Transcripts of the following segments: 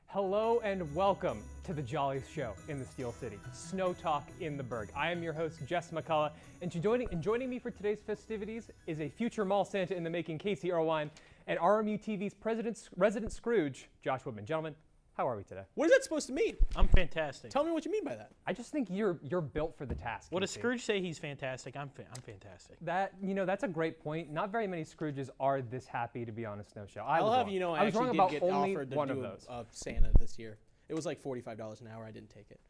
Hello and welcome to the jolliest show in the Steel City, Snow Talk in the Burgh. I am your host, Jess McCullough, and joining me for today's festivities is a future mall Santa in the making, Casey Irwine, and RMU-TV's resident Scrooge, Josh Woodman. Gentlemen, how are we today? What is that supposed to mean? I'm fantastic. Tell me what you mean by that. I just think you're built for the task. What does Scrooge say? He's fantastic. I'm fantastic. That's a great point. Not very many Scrooges are this happy to be on a snow show. I'll have you know, I actually did get offered to do a Santa this year. It was like $45 an hour. I didn't take it.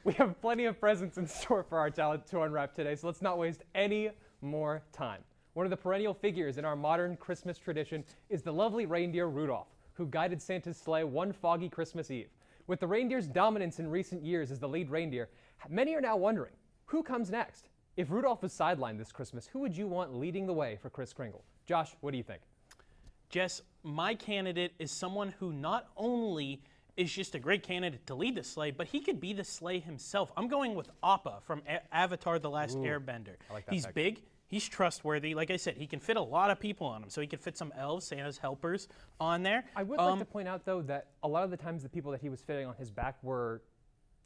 We have plenty of presents in store for our talent to unwrap today, so let's not waste any more time. One of the perennial figures in our modern Christmas tradition is the lovely reindeer Rudolph, who guided Santa's sleigh one foggy Christmas Eve. With the reindeer's dominance in recent years as the lead reindeer, many are now wondering, who comes next? If Rudolph was sidelined this Christmas, who would you want leading the way for Kris Kringle? Josh, what do you think? Jess, my candidate is someone who not only is just a great candidate to lead the sleigh, but he could be the sleigh himself. I'm going with Appa from Avatar: The Last Airbender. I like that He's pick. big. He's trustworthy. Like I said, he can fit a lot of people on him. So he can fit some elves, Santa's helpers, on there. I would like to point out, though, that a lot of the times the people that he was fitting on his back were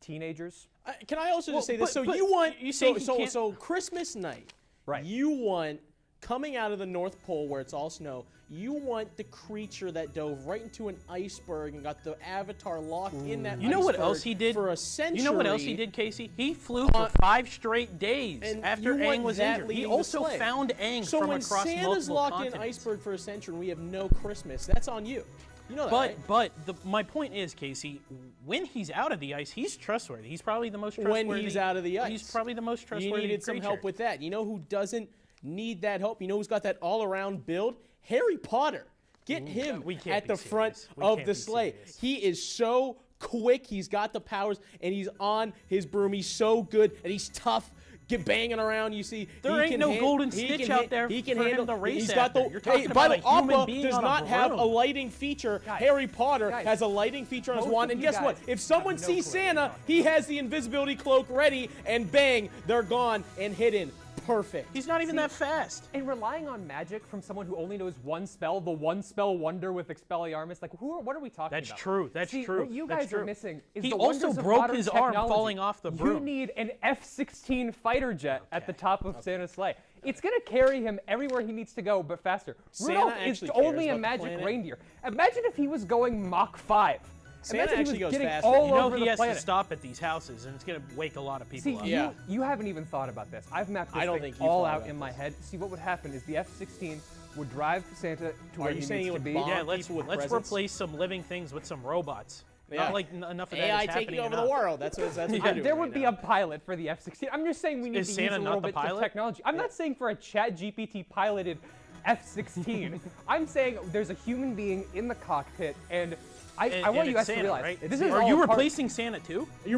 teenagers. Can I also just say this? So Christmas night, right? You want, coming out of the North Pole where it's all snow, you want the creature that dove right into an iceberg and got the Avatar locked in that iceberg. You know what else he did? For a century. You know what else he did, Casey? He flew for 5 straight days after Aang was injured. He also found Aang from across multiple continents. So when Santa's locked in iceberg for a century and we have no Christmas, that's on you. You know that, But my point is, Casey, when he's out of the ice, he's trustworthy. He's probably the most trustworthy. When he's out of the ice. He's probably the most trustworthy You needed some help with that. You know who doesn't need that help? You know who's got that all-around build? Harry Potter. Get him at the front of the sleigh. He is so quick. He's got the powers, and he's on his broom. He's so good, and he's tough. Get banging around. You see, there ain't no golden snitch out there. He can handle the race. He's got the. By the Appa does not have a lighting feature. Harry Potter has a lighting feature on his wand. And guess what? If someone sees Santa, he has the invisibility cloak ready, and bang, they're gone and hidden. Perfect. He's not even that fast. And relying on magic from someone who only knows one spell, the one spell wonder with Expelliarmus, like what are we talking about? That's true. That's true. What you guys are missing is he the also wonders of broke modern his arm technology. falling off the broom. You need an F-16 fighter jet at the top of Santa's sleigh. It's going to carry him everywhere he needs to go, but faster. Rudolph is only a magic reindeer. Imagine if he was going Mach 5. Santa actually goes faster. All he has to stop at these houses, and it's going to wake a lot of people up. You haven't even thought about this. I've mapped this thing all out in my head. See, what would happen is the F-16 would drive Santa to where he needs to be. Yeah, let's replace some living things with some robots. Not like enough of that AI is happening taking over the world. That's what we're doing. There would be a pilot for the F-16. I'm just saying we need to use a little bit of technology. I'm not saying for a ChatGPT piloted F-16. I'm saying there's a human being in the cockpit, and I want you guys to realize, right? this is Are you replacing Santa too? You're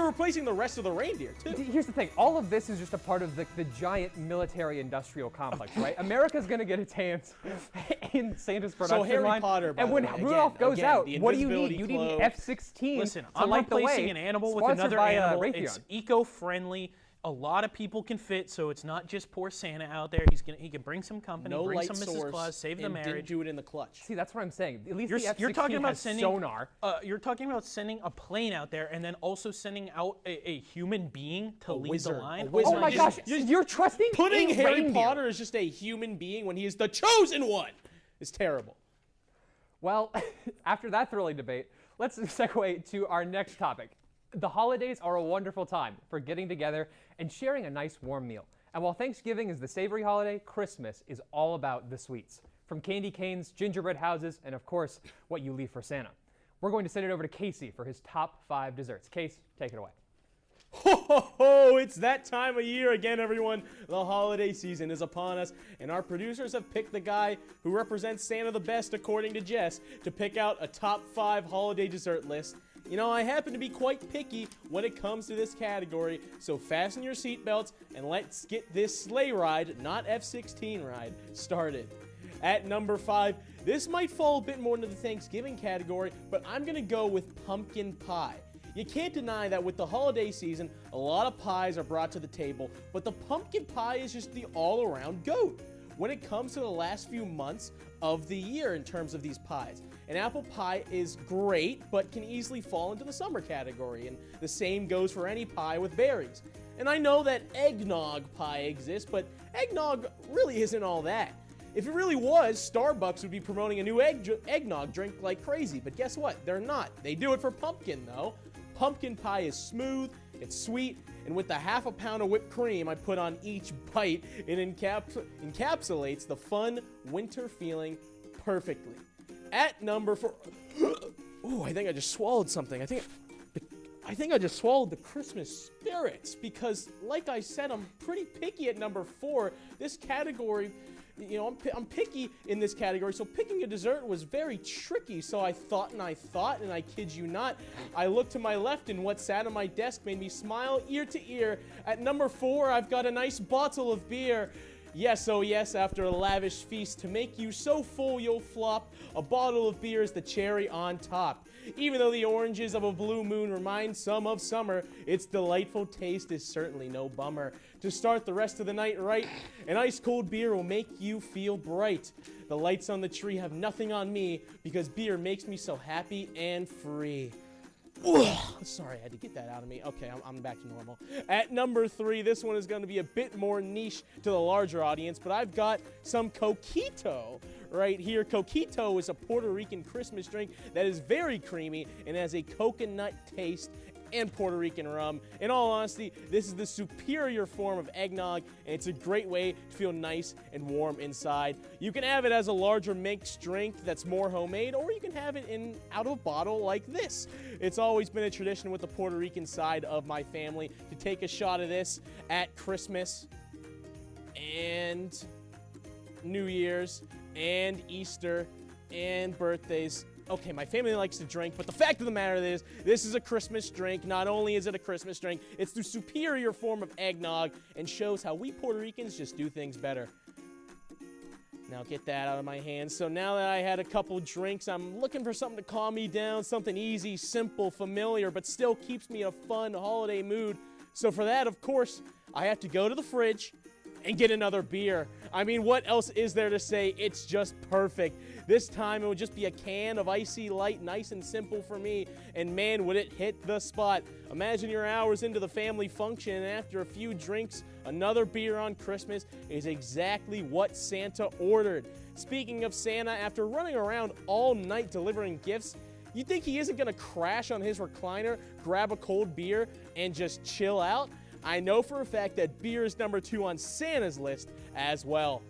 replacing the rest of the reindeer too. Here's the thing. All of this is just a part of the giant military-industrial complex, right? America's going to get its hands in Santa's production line. So Harry Potter, and when Rudolph goes out, what do you need? You need an F-16 Listen, to I'm light the way. replacing an animal with another animal. It's eco-friendly. A lot of people can fit, so it's not just poor Santa out there. He can bring some company, bring some Mrs. Claus, save the marriage. Didn't do it in the clutch. See, that's what I'm saying. At least the you're talking F-16 about has sending sonar. You're talking about sending a plane out there and then also sending out a human being to lead the line. Oh my gosh, you're trusting putting Harry reindeer. Potter as just a human being when he is the chosen one is terrible. Well, after that thrilling debate, let's segue to our next topic. The holidays are a wonderful time for getting together and sharing a nice warm meal. And while Thanksgiving is the savory holiday, Christmas is all about the sweets. From candy canes, gingerbread houses, and of course, what you leave for Santa. We're going to send it over to Casey for his top 5 desserts. Case, take it away. Ho, ho, ho, it's that time of year again, everyone. The holiday season is upon us, and our producers have picked the guy who represents Santa the best, according to Jess, to pick out a top 5 holiday dessert list. You know, I happen to be quite picky when it comes to this category, so fasten your seatbelts and let's get this sleigh ride, not F-16 ride, started. At number 5, this might fall a bit more into the Thanksgiving category, but I'm going to go with pumpkin pie. You can't deny that with the holiday season, a lot of pies are brought to the table, but the pumpkin pie is just the all-around GOAT when it comes to the last few months of the year in terms of these pies. An apple pie is great, but can easily fall into the summer category, and the same goes for any pie with berries. And I know that eggnog pie exists, but eggnog really isn't all that. If it really was, Starbucks would be promoting a new eggnog drink like crazy, but guess what? They're not. They do it for pumpkin, though. Pumpkin pie is smooth, it's sweet, and with the half a pound of whipped cream I put on each bite, it encapsulates the fun winter feeling perfectly. At number 4, oh, I think I just swallowed something. I think I just swallowed the Christmas spirits because, like I said, I'm pretty picky at number 4. This category, you know, I'm picky in this category, so picking a dessert was very tricky. So I thought, and I kid you not, I looked to my left and what sat on my desk made me smile ear to ear. At number 4, I've got a nice bottle of beer. Yes, oh yes, after a lavish feast, to make you so full you'll flop, a bottle of beer is the cherry on top. Even though the oranges of a blue moon remind some of summer, its delightful taste is certainly no bummer. To start the rest of the night right, an ice-cold beer will make you feel bright. The lights on the tree have nothing on me, because beer makes me so happy and free. Ugh, sorry, I had to get that out of me. Okay, I'm back to normal. At number 3, this one is going to be a bit more niche to the larger audience, but I've got some coquito right here. Coquito is a Puerto Rican Christmas drink that is very creamy and has a coconut taste and Puerto Rican rum. In all honesty, this is the superior form of eggnog, and it's a great way to feel nice and warm inside. You can have it as a larger mixed drink that's more homemade, or you can have it out of a bottle like this. It's always been a tradition with the Puerto Rican side of my family to take a shot of this at Christmas and New Year's and Easter and birthdays. Okay, my family likes to drink, but the fact of the matter is, this is a Christmas drink. Not only is it a Christmas drink, it's the superior form of eggnog and shows how we Puerto Ricans just do things better. Now get that out of my hands. So now that I had a couple drinks, I'm looking for something to calm me down, something easy, simple, familiar, but still keeps me in a fun holiday mood. So for that, of course, I have to go to the fridge and get another beer. I mean, what else is there to say? It's just perfect. This time it would just be a can of icy light, nice and simple for me, and man, would it hit the spot. Imagine you're hours into the family function, and after a few drinks, another beer on Christmas is exactly what Santa ordered. Speaking of Santa, after running around all night delivering gifts, you think he isn't gonna crash on his recliner, grab a cold beer, and just chill out? I know for a fact that beer is number 2 on Santa's list as well.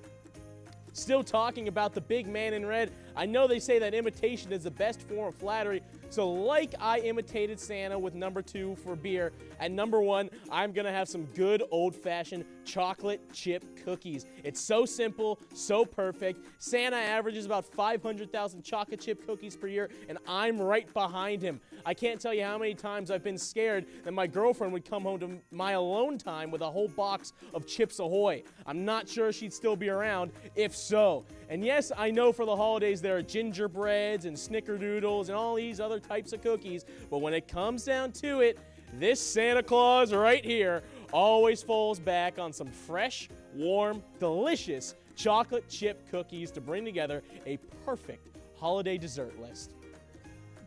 Still talking about the big man in red, I know they say that imitation is the best form of flattery, so like I imitated Santa with number 2 for beer, at number 1, I'm gonna have some good old-fashioned chocolate chip cookies. It's so simple, so perfect. Santa averages about 500,000 chocolate chip cookies per year, and I'm right behind him. I can't tell you how many times I've been scared that my girlfriend would come home to my alone time with a whole box of Chips Ahoy. I'm not sure she'd still be around, if so. And yes, I know for the holidays there are gingerbreads and snickerdoodles and all these other types of cookies, but when it comes down to it, this Santa Claus right here always falls back on some fresh, warm, delicious chocolate chip cookies to bring together a perfect holiday dessert list.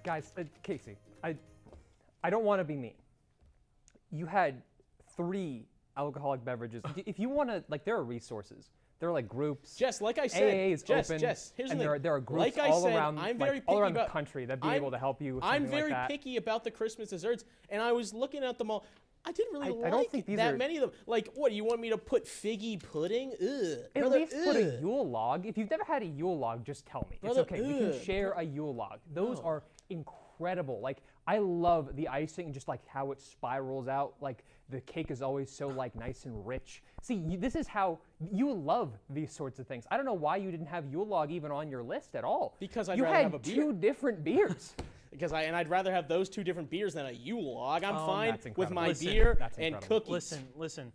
Guys, Casey, I don't want to be mean. You had 3 alcoholic beverages. If you want to, like, there are resources. There are like groups. Jess, like I said, AA is open, Jess, here's the and thing. there are groups like I all said, around, I'm like, very all picky around the about, country that'd be able to help you with I'm something very like that. picky about the Christmas desserts, and I was looking at them all. I didn't really I don't think these that are- many of them. Like, what, you want me to put figgy pudding? Ugh. At Brother, least put a ugh. Yule log. If you've never had a Yule log, just tell me. Brother, It's okay. We can ugh. share a Yule log. Those No. are incredible. Like, I love the icing and just like how it spirals out. Like, the cake is always so like nice and rich. See, this is how you love these sorts of things. I don't know why you didn't have Yule log even on your list at all. Because I'd you rather had have a beer. 2 different beers. I'd rather have those 2 different beers than a Yule log. I'm fine that's with incredible. my Listen, beer that's and incredible. cookies. Listen.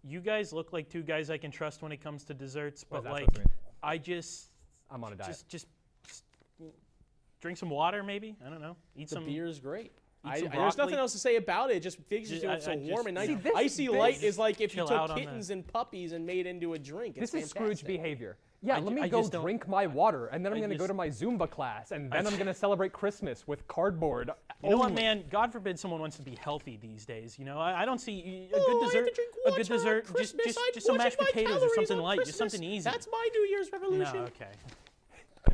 You guys look like 2 guys I can trust when it comes to desserts, What but is that like, supposed to mean? I just I'm on a diet. just drink some water, maybe. I don't know. Eat The some. beer is great. Eat some There's nothing broccoli. else to say about it. It just makes you feel so warm and nice. See, this- Icy this- Light is like if you Chill took out on kittens and puppies and made it into a drink. It's This is Scrooge fantastic. behavior. Yeah, I let ju- me I go just don't- drink my water, and then I'm I going to go just- to my Zumba class, and then I'm going to celebrate Christmas with cardboard. You know what, only. man? God forbid someone wants to be healthy these days. You know, I don't see a Oh, good I have dessert. to drink A water good on dessert, Christmas. just I'm some mashed watching my potatoes or calories something on light, just Christmas. something easy. That's my New Year's revolution. No, okay.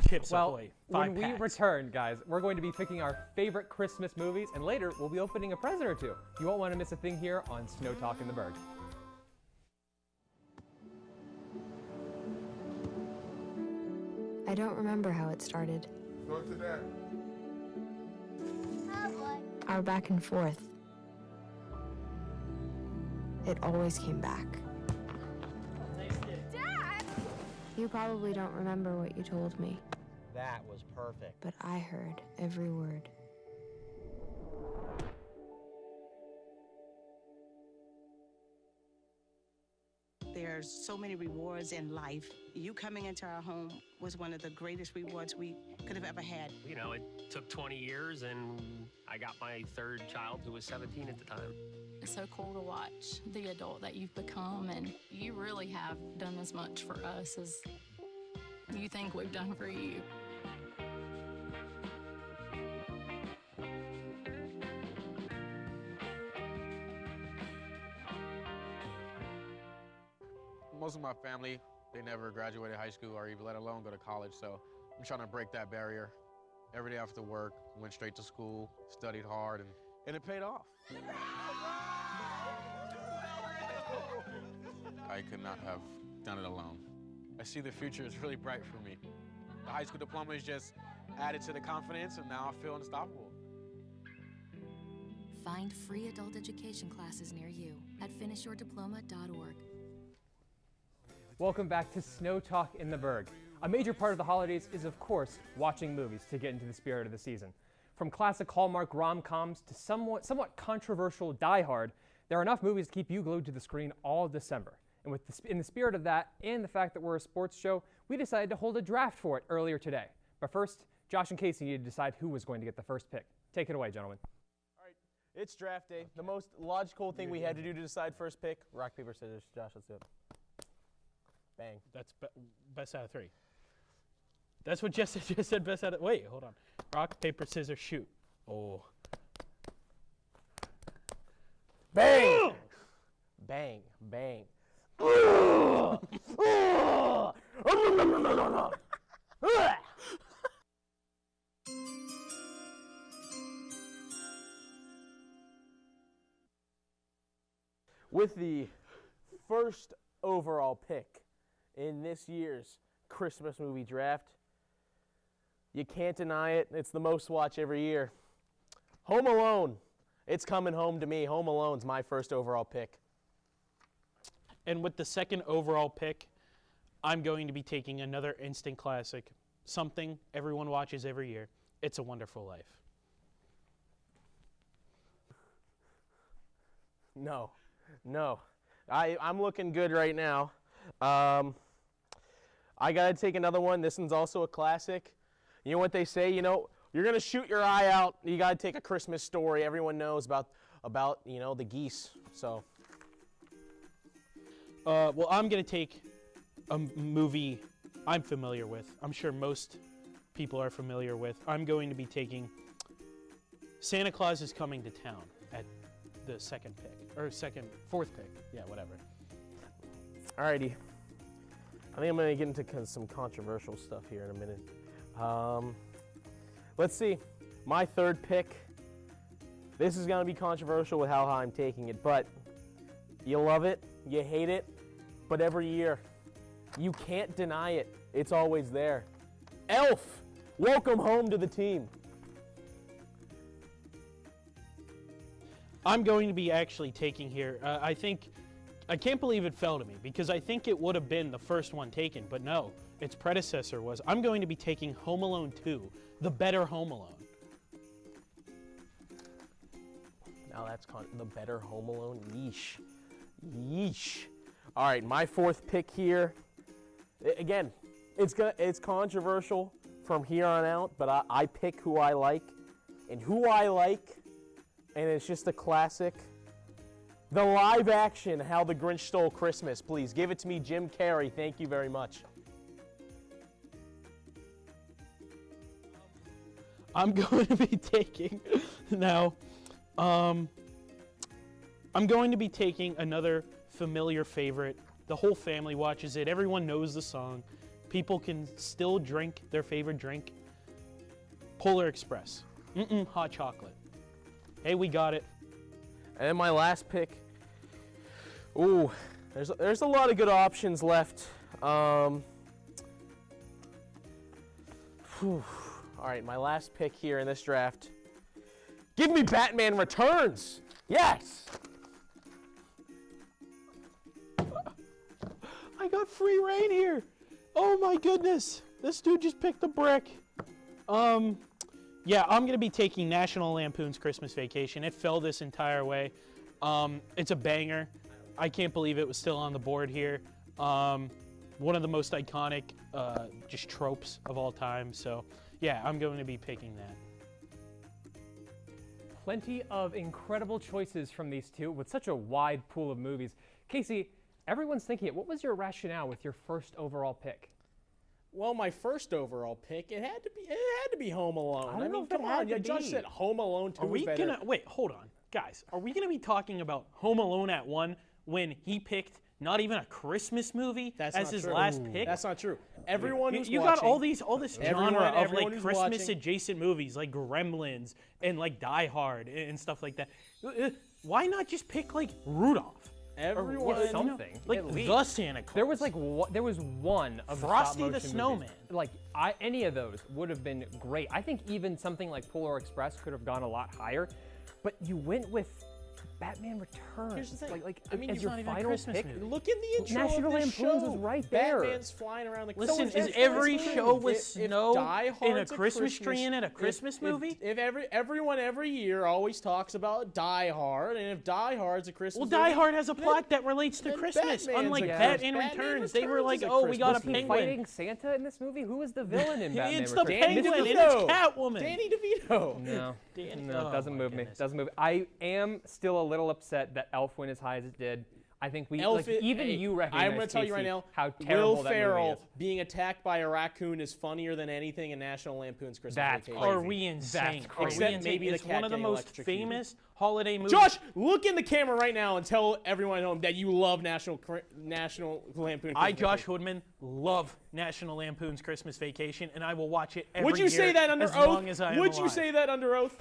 Chips Well, Ahoy, when 5 we packs. return, guys, we're going to be picking our favorite Christmas movies, and later we'll be opening a present or two. You won't want to miss a thing here on Snow Talk in the Burgh. I don't remember how it started. Go to that. Our back and forth. It always came back. Dad! You probably don't remember what you told me, That was perfect. but I heard every word. There's so many rewards in life. You coming into our home was one of the greatest rewards we could have ever had. You know, it took 20 years, and I got my third child, who was 17 at the time. It's so cool to watch the adult that you've become, and you really have done as much for us as you think we've done for you. Most of my family, they never graduated high school or even let alone go to college, so I'm trying to break that barrier. Every day after work, went straight to school, studied hard, and it paid off. I could not have done it alone. I see the future is really bright for me. The high school diploma is just added to the confidence, and now I feel unstoppable. Find free adult education classes near you at finishyourdiploma.org. Welcome back to Snow Talk in the Burgh. A major part of the holidays is, of course, watching movies to get into the spirit of the season. From classic Hallmark rom-coms to somewhat controversial Die Hard, there are enough movies to keep you glued to the screen all December. And in the spirit of that, and the fact that we're a sports show, we decided to hold a draft for it earlier today. But first, Josh and Casey needed to decide who was going to get the first pick. Take it away, gentlemen. All right, it's draft day. The most logical thing we had to do to decide first pick. Rock, paper, scissors. Josh, let's do it. Bang. That's best out of 3. That's what Jess just said. Best out of. Wait, hold on. Rock, paper, scissors, shoot. Oh. Bang! Bang, bang. With the first overall pick in this year's Christmas movie draft, you can't deny it. It's the most watched every year. Home Alone. It's coming home to me. Home Alone's my first overall pick. And with the second overall pick, I'm going to be taking another instant classic, something everyone watches every year. It's a Wonderful Life. No. I'm looking good right now. I got to take another one. This one's also a classic. You know what they say, you're going to shoot your eye out. You got to take A Christmas Story. Everyone knows about the geese. So, Well, I'm going to take a movie I'm familiar with. I'm sure most people are familiar with. I'm going to be taking Santa Claus is Coming to Town at the second pick, or fourth pick. Yeah, whatever. alrighty. I think I'm going to get into some controversial stuff here in a minute. Let's see. My third pick. This is going to be controversial with how high I'm taking it, but you love it, you hate it, but every year, you can't deny it. It's always there. Elf, welcome home to the team. I'm going to be actually taking here, I can't believe it fell to me because I think it would have been the first one taken, but no, its predecessor was. I'm going to be taking Home Alone 2, the better Home Alone. Now that's the better Home Alone. Yeesh. Yeesh. All right, my fourth pick here. Again, it's controversial from here on out, but I pick who I like. And who I like and it's just a classic. The live action How the Grinch Stole Christmas. Please give it to me, Jim Carrey. Thank you very much. I'm going to be taking now. I'm going to be taking another familiar favorite. The whole family watches it. Everyone knows the song. People can still drink their favorite drink. Polar Express. Hot chocolate. Hey, we got it. And then my last pick. Ooh, there's a lot of good options left. All right, my last pick here in this draft. Give me Batman Returns. Yes. I got free reign here. Oh my goodness. This dude just picked a brick. Yeah, I'm gonna be taking National Lampoon's Christmas Vacation. It fell this entire way. It's a banger. I can't believe it was still on the board here. One of the most iconic just tropes of all time. So yeah, I'm going to be picking that. Plenty of incredible choices from these two with such a wide pool of movies. Casey, everyone's thinking it. What was your rationale with your first overall pick? Well, my first overall pick, it had to be Home Alone. I don't know mean, if it come had on, to Josh be. said Home Alone 2 Are we is better. gonna wait? Hold on, guys. Are we gonna be talking about Home Alone at 1 when he picked not even a Christmas movie That's as not his true. last pick? That's not true. Everyone who's You watching, got all this genre of everyone like who's Christmas watching- adjacent movies like Gremlins and like Die Hard and stuff like that. Why not just pick like Rudolph? Everyone, Or something. Like at least. the Santa Claus. There was like there was one of Frosty the the stop motion movies. Snowman. Like any of those would have been great. I think even something like Polar Express could have gone a lot higher, but you went with Batman Returns. Here's the thing. Like I mean, as it's your not even a final Christmas pick. movie. Look in the intro National of this Lampoon's show. was right there. Batman's flying around the. Listen, So is that every Christmas show movie. with If snow Die and a Hard's Christmas tree in it a Christmas movie? If everyone every year always talks about Die Hard, and if Die Hard's a Christmas Well, movie, Die Hard has a plot that relates to then Christmas. Batman's Unlike a Batman Christmas- Returns, Batman they were Returns like, is a oh, we got a Was he penguin. fighting Santa in this movie? Who was the villain in Batman It's the Returns? penguin and it's DeVito. Catwoman. Danny DeVito. No, Danny- no, oh it doesn't my move me. goodness. Doesn't move. I am still a little upset that Elf went as high as it did. I think we Elf, even hey, you recognize. I'm going to tell you right Casey, now, how terrible Will that movie Ferrell is. being attacked by a raccoon is funnier than anything in National Lampoon's Christmas That's Vacation. crazy. Are we insane? That's Are crazy. we Except insane? maybe the It's cat one of the getting most electrocuted. famous holiday movies. Josh, look in the camera right now and tell everyone at home that you love National Lampoon. I, Christmas Josh Vacation. Hoodman, love National Lampoon's Christmas Vacation, and I will watch it every Would you year say that under as oath? long as I am Would you alive. say that under oath?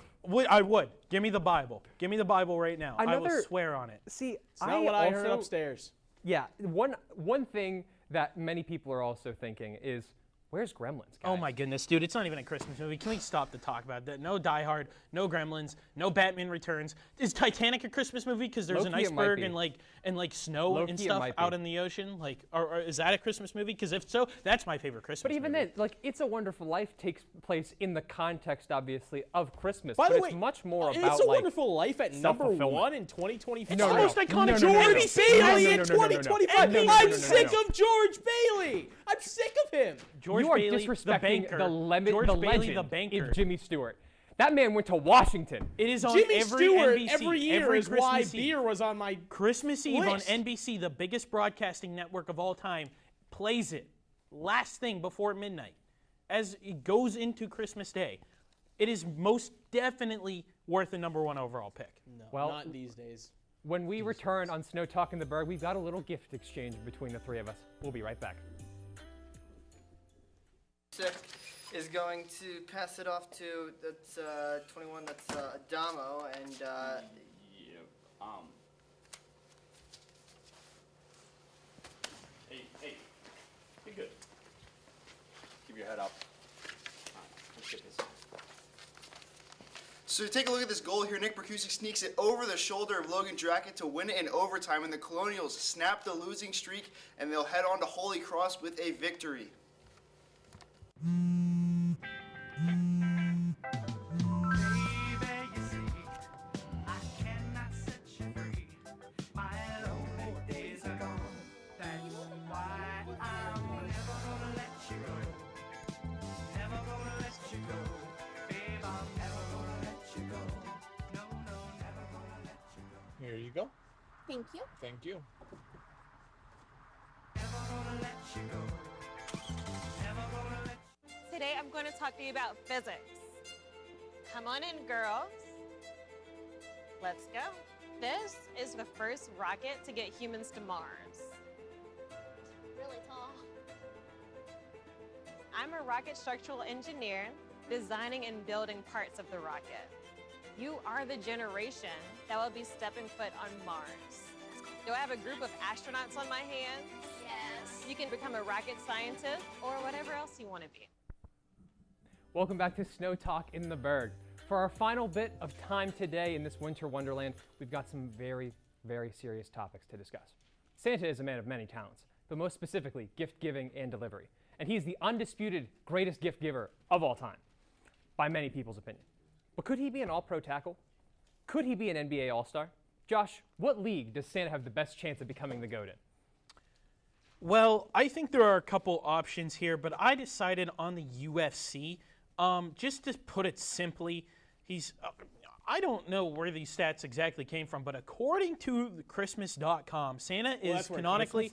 I would. Give me the Bible. Give me the Bible right now. I will Another- swear on it. See, It's not what I heard upstairs. Yeah, one thing that many people are also thinking is, where's Gremlins, guys? Oh my goodness, dude, it's not even a Christmas movie. Can we stop to talk about that? No Die Hard, no Gremlins, no Batman Returns. Is Titanic a Christmas movie because there's an Low-key, it might iceberg be. and like snow Low-key, and it stuff might be. out in the ocean? Like, or is that a Christmas movie? Because if so, that's my favorite Christmas But even movie. then, like, It's a Wonderful Life takes place in the context, obviously, of Christmas. By but the way, it's much more It's about a like Wonderful Life at number self-fulfillment. 1 in 2025. It's the most iconic George Bailey in 2025. No. I'm sick of George Bailey. I'm sick of him. George you are Bailey, disrespecting the banker. George George legend Bailey, the banker. is Jimmy Stewart. That man went to Washington. It is on Jimmy every Stewart NBC every year every is why Christmas Eve. beer was on my Christmas Eve on list. NBC, the biggest broadcasting network of all time, plays it last thing before midnight as it goes into Christmas Day. It is most definitely worth the number 1 overall pick. No, Well, not these days. When we return on Snow Talk in the Burgh, we've got a little gift exchange between the three of us. We'll be right back. Is going to pass it off to that's 21. That's Adamo and Hey, be good. Keep your head up. Let's get this. So take a look at this goal here. Nick Berkusik sneaks it over the shoulder of Logan Drackett to win it in overtime, and the Colonials snap the losing streak, and they'll head on to Holy Cross with a victory. go. Thank you. Thank you. Today I'm going to talk to you about physics. Come on in, girls. Let's go. This is the first rocket to get humans to Mars. Really tall. I'm a rocket structural engineer, designing and building parts of the rocket. You are the generation that will be stepping foot on Mars. Do I have a group of astronauts on my hands? Yes. You can become a rocket scientist or whatever else you want to be. Welcome back to Snow Talk in the Burgh. For our final bit of time today in this winter wonderland, we've got some very, very serious topics to discuss. Santa is a man of many talents, but most specifically, gift giving and delivery. And he's the undisputed greatest gift giver of all time, by many people's opinion. But could he be an all-pro tackle? Could he be an NBA All-Star? Josh, what league does Santa have the best chance of becoming the GOAT in? Well, I think there are a couple options here, but I decided on the UFC. Just to put it simply, I don't know where these stats exactly came from, but according to Christmas.com, Santa is canonically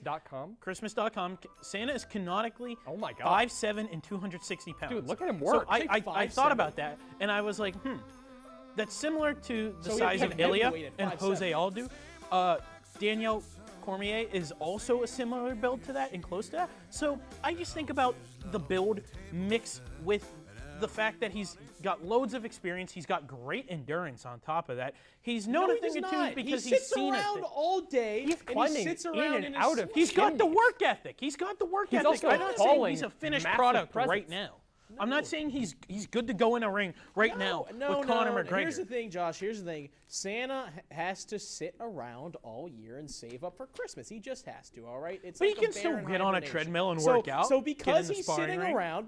Christmas.com. Santa is canonically 5'7" and 260 pounds. Dude, look at him work. So I thought about that, and I was like, that's similar to the size of Ilya and Jose Aldo. Danielle Cormier is also a similar build to that and close to that. So I just think about the build mixed with the fact that he's got loads of experience. He's got great endurance on top of that. He's known a thing or two because he's seen it. He sits around all day. He's climbing in and out of. He's got the work ethic. He's got the work ethic. Also I'm not saying he's a finished product right now. I'm not saying he's good to go in a ring right now with Conor McGregor. Here's the thing, Josh. Here's the thing. Santa has to sit around all year and save up for Christmas. He just has to, all right? It's but like he can still get on a treadmill and work out. So because he's sitting around,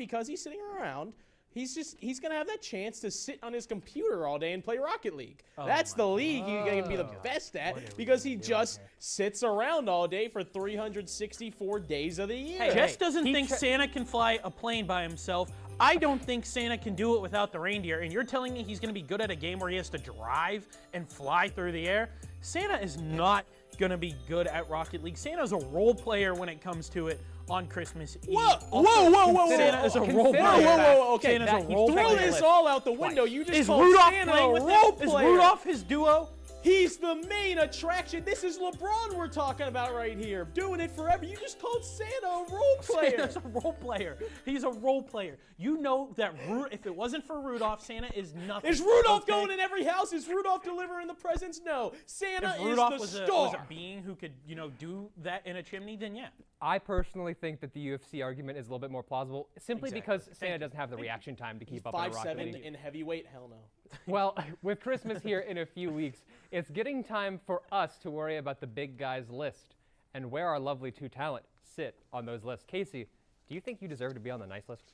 he's gonna have that chance to sit on his computer all day and play Rocket League. That's the league he's gonna be the best at because he just sits around all day for 364 days of the year. Jess doesn't think Santa can fly a plane by himself. I don't think Santa can do it without the reindeer. And you're telling me he's going to be good at a game where he has to drive and fly through the air? Santa is not going to be good at Rocket League. Santa's a role player when it comes to it on Christmas Eve. Whoa. Santa is a role player. Okay, Santa's a role player. Throw this all out the window. You just called Rudolph Santa playing a with role him? player. Is Rudolph his duo? He's the main attraction. This is LeBron we're talking about right here. Doing it forever. You just called Santa a role player. Santa's a role player. He's a role player. You know that if it wasn't for Rudolph, Santa is nothing. Is Rudolph going in every house? Is Rudolph delivering the presents? No. Santa if Rudolph is the was star. a being who could, do that in a chimney, then yeah. I personally think that the UFC argument is a little bit more plausible, simply because Santa doesn't have the reaction time to keep up in a Rocket League. 5'7" in heavyweight? Hell no. Well, with Christmas here in a few weeks, it's getting time for us to worry about the big guys list and where our lovely two talent sit on those lists. Casey, do you think you deserve to be on the nice list?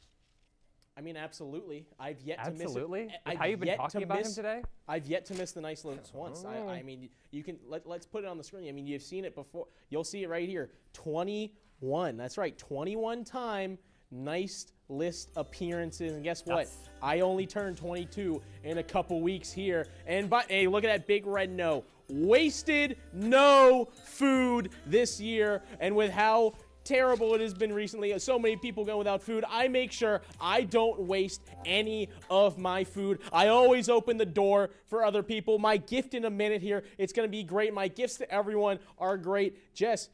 I mean, absolutely. I've yet to miss it. Absolutely? How you've been talking about him today? I've yet to miss the nice list once. I mean, you can let's put it on the screen. I mean, you've seen it before. You'll see it right here. 21. That's right. 21 time nice list appearances. And guess what? I only turned 22 in a couple weeks here. And hey, look at that big red no. Wasted no food this year. And with how terrible it has been recently, so many people going without food, I make sure I don't waste any of my food. I always open the door for other people. My gift in a minute here, it's going to be great. My gifts to everyone are great. Jess,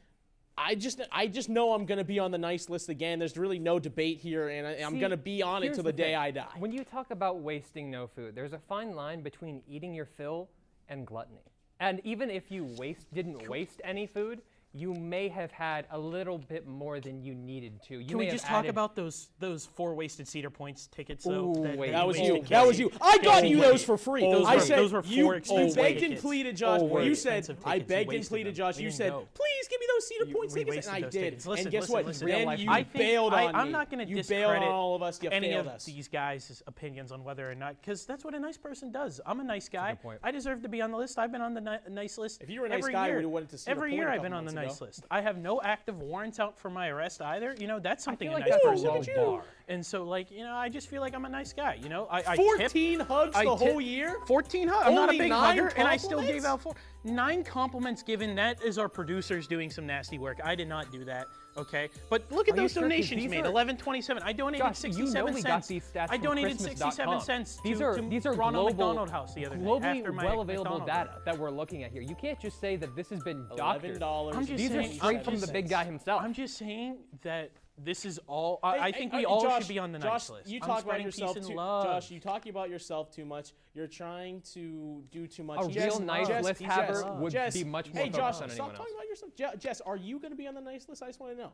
I just know I'm going to be on the nice list again. There's really no debate here, and I'm going to be on it till the day I die. When you talk about wasting no food, there's a fine line between eating your fill and gluttony. And even if you didn't waste any food, you may have had a little bit more than you needed to. Can we just talk about those 4 wasted Cedar Points tickets? Though, that was you. That was you. I got you those for free. Those were 4 you begged and pleaded, Josh. You said, I begged and pleaded, Josh. You said, please give me those Cedar Points tickets, and I did. And guess what? Then you bailed on me. I'm not going to You discredit bailed on all of us. You any failed of us. these guys' opinions on whether or not, because that's what a nice person does. I'm a nice guy. I deserve to be on the list. I've been on the nice list. If you were a nice guy, we would have went to Cedar Point. Every year I've been on the nice list. I have no active warrants out for my arrest either. That's something a nice that's person a low bar. And so, like, you know, I just feel like I'm a nice guy, you know? I 14 hugs the whole year? 14 hugs. I'm not a Only big 9 hugger, and I still compliments? gave out 9 compliments given. That is our producers doing some nasty work. I did not do that, okay? But look at Are you those sure? 'Cause donations these made, are- $11.27. I donated Josh, 67 you know we cents. got these stats I from donated Christmas.com. 67 cents These to are Ronald global, McDonald House the other day globally after my well-available McDonald's data that we're looking at here. You can't just say that this has been doctored. $11. I'm just These are saying, straight from the big guy himself. I'm just saying that this is all. Hey, I hey, think hey, we all Josh, should be on the Josh, nice list. You I'm talk about spreading yourself peace and too, love. Josh. You talking about yourself too much. You're trying to do too much. A real nice list haver would be much more Hey, focused Josh, on stop anyone talking else. about yourself. Jess, are you going to be on the nice list? I just want to know.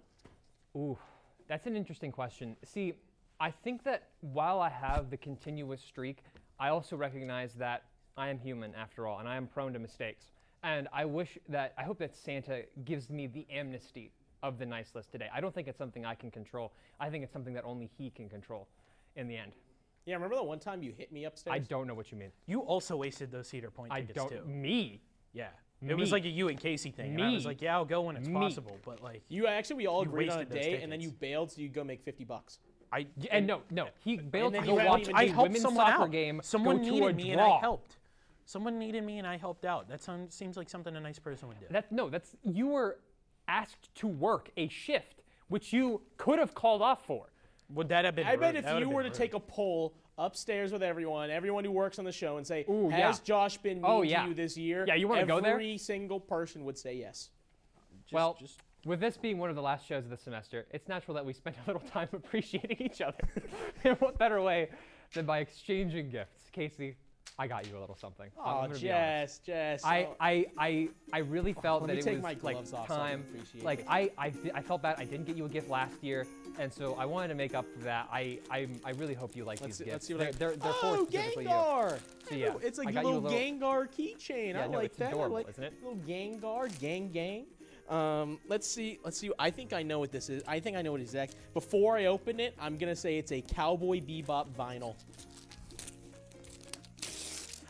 Ooh, that's an interesting question. See, I think that while I have the continuous streak, I also recognize that I am human after all, and I am prone to mistakes. And I hope that Santa gives me the amnesty of the nice list today. I don't think it's something I can control. I think it's something that only he can control in the end. Yeah, remember the one time you hit me upstairs? I don't know what you mean. You also wasted those Cedar Point tickets too. Me? Yeah. It was like a you and Casey thing. And I was like, yeah, I'll go when it's possible. But like, we all agreed on a wasted those day, and then you tickets. bailed so you go make $50. No, he bailed to then go he watch I a helped women's someone soccer out. game. Someone go to needed a me draw. and I helped. Someone needed me and I helped out. That seems like something a nice person would do. You were asked to work a shift, which you could have called off for. Would that have been I rude? bet if That would you have were been to rude. take a poll upstairs with everyone who works on the show, and say, Ooh, has yeah. Josh been mean Oh, to yeah. you this year? Yeah, you wanna go there? Every single person would say yes. With this being one of the last shows of the semester, it's natural that we spend a little time appreciating each other. And what better way than by exchanging gifts? Casey, I got you a little something. Oh, Jess. I really felt that it take was my gloves off so I can time. appreciate Like it. I felt bad I didn't get you a gift last year, and so I wanted to make up for that. I really hope you like these gifts. Let's see what they're for Oh, specifically Gengar! you. So yeah, It's like I a got you little Gengar keychain. Yeah, I no, like it's that. adorable, I like isn't it? Little Gengar, gang. Let's see. I think I know what this is. I think I know what it is. Before I open it, I'm gonna say it's a Cowboy Bebop vinyl.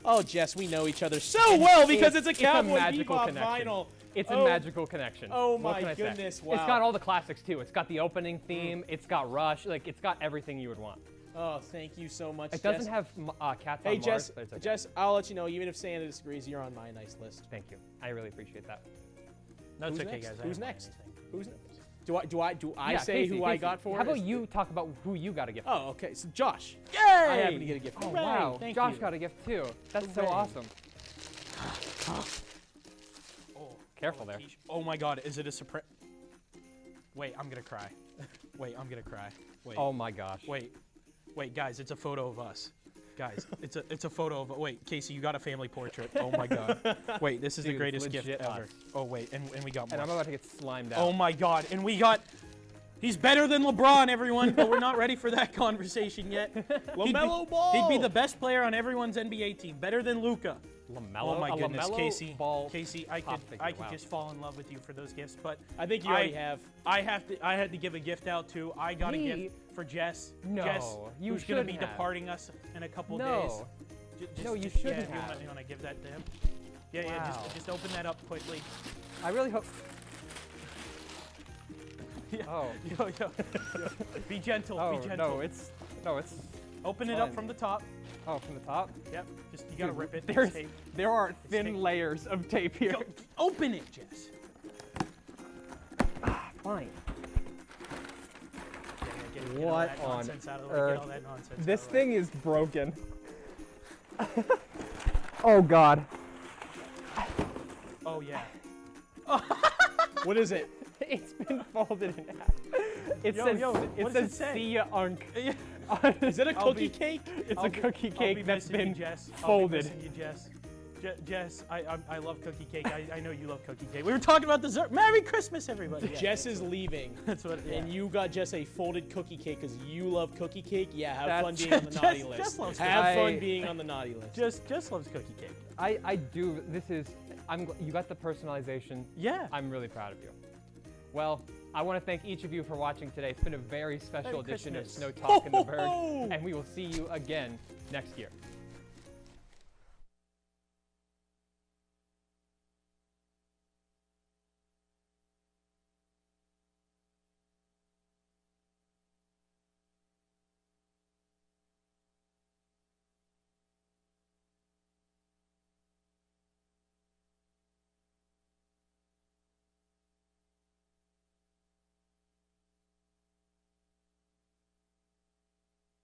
Oh, Jess, we know each other so well because it's a Cowboy magical Bebop connection. vinyl. It's a magical connection. Oh What my can I say? goodness! Wow. It's got all the classics too. It's got the opening theme. It's got Rush. Like it's got everything you would want. Oh, thank you so much. It Jess. doesn't have cats Hey, on Jess. Mars, but it's okay. Jess, I'll let you know. Even if Santa disagrees, you're on my nice list. Thank you. I really appreciate that. No, it's Who's okay, next? guys. I Who's don't mind next? anything. Who's next? Do I Yeah, say Casey, who I Casey, got for How it? about you talk about who you got a gift? Oh, okay. So Josh. Yay! I happen to get a gift. Oh Hooray, wow! thank Josh you. got a gift too. That's so Hooray. awesome. Oh, Careful there. Oh my God, is it a surprise? Wait, I'm gonna cry. Wait, I'm gonna cry. Wait. Oh my gosh. Wait, guys, it's a photo of us. Guys, it's a photo of. Wait, Casey, you got a family portrait. Oh my God. Wait, this is Dude, the greatest legit gift ever. us. Oh wait, and we got more. And I'm about to get slimed out. Oh my God, and we got. He's better than LeBron, everyone, but we're not ready for that conversation yet. LaMelo Ball. He'd be the best player on everyone's NBA team, better than Luka. LaMelo. Oh my a goodness, LaMelo Casey. Ball Casey, I pop could figure, wow. just fall in love with you for those gifts, but I think you already have. I had to give a gift out too. I got a Me? gift for Jess. No, Jess, you who's gonna be shouldn't have. departing us in a couple No. days. No, you shouldn't yeah, have. You wanna give that to him? Yeah, Wow. just open that up quickly. I really hope. Yeah. Oh. Yo. Be gentle. Oh Be gentle. no, it's. Open it up from the top. Oh, from the top. Yep. Just you gotta Dude, rip it. There are thin tape. layers of tape here. Go, open it, Jess. Fine. Get What all that on nonsense out of the way. earth? Get all that nonsense This out of the way. thing is broken. Oh God. Oh yeah. What is it? It's been folded in half. It says what does it say? "See ya, Unc." Is it a I'll cookie be- cake? It's I'll a be- cookie I'll cake be that's missing you, been Jess. I'll be folded. missing you, Jess. Jess, I love cookie cake. I know you love cookie cake. We were talking about dessert. Merry Christmas, everybody. Yeah. Jess is leaving. That's what. Yeah. And you got Jess a folded cookie cake because you love cookie cake. Yeah, have That's- fun being on the naughty Jess list. loves Have cookie fun cake. being on the naughty list. Jess loves cookie cake. I do. This is. You got the personalization. Yeah. I'm really proud of you. Well, I want to thank each of you for watching today. It's been a very special Merry edition Christmas. of Snow Talk in the Ho, ho, Burgh, ho. and we will see you again next year.